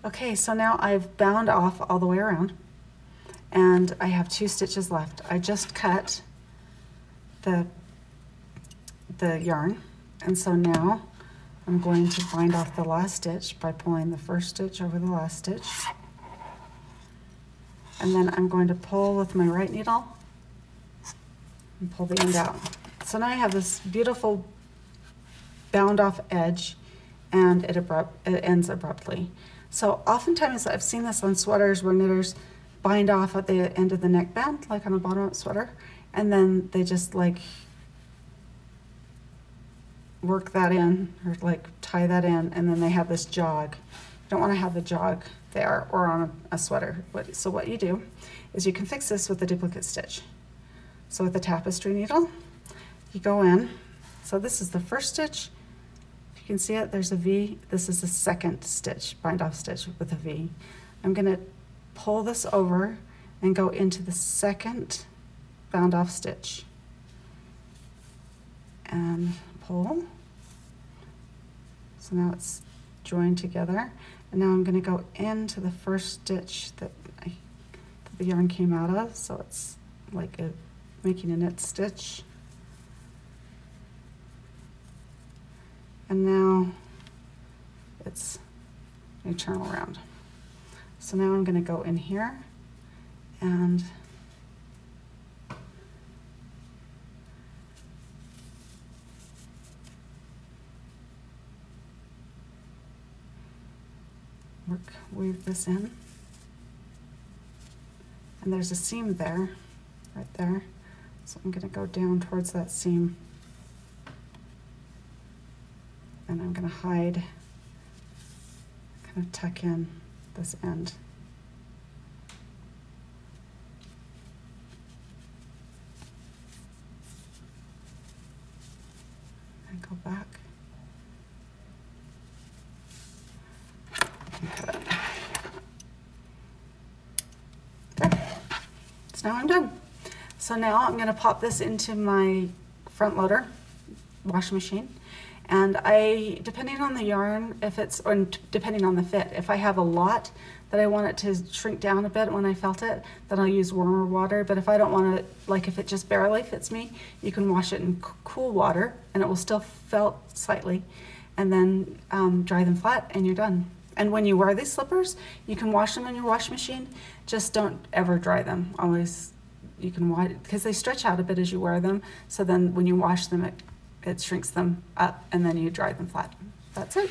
Okay, so now I've bound off all the way around and I have 2 stitches left. I just cut the yarn, and so now I'm going to bind off the last stitch by pulling the first stitch over the last stitch. And then I'm going to pull with my right needle and pull the end out. So now I have this beautiful bound off edge, and it ends abruptly. So oftentimes I've seen this on sweaters where knitters bind off at the end of the neckband, like on a bottom-up sweater, and then they just like work that in, or like tie that in, and then they have this jog. You don't want to have the jog there or on a sweater. So what you do is you can fix this with a duplicate stitch. So with the tapestry needle, you go in. So this is the first stitch. If you can see it, there's a V. This is the second stitch, bind off stitch with a V. I'm going to pull this over and go into the second bound off stitch and pull. So now it's joined together, and now I'm going to go into the first stitch that the yarn came out of, so it's like making a knit stitch. And now it's going to turn around. So now I'm going to go in here and weave this in. And there's a seam there, right there. So I'm going to go down towards that seam. And I'm going to hide, kind of tuck in this end. And go back. And cut it. There. So now I'm done. So now I'm going to pop this into my front loader washing machine. And depending on the yarn, or depending on the fit, if I have a lot that I want it to shrink down a bit when I felt it, then I'll use warmer water. But if I don't want it, like if it just barely fits me, you can wash it in cool water and it will still felt slightly, and then dry them flat and you're done. And when you wear these slippers, you can wash them in your washing machine. Just don't ever dry them. Always, you can wash, because they stretch out a bit as you wear them. So then when you wash them, it shrinks them up, and then you dry them flat. That's it.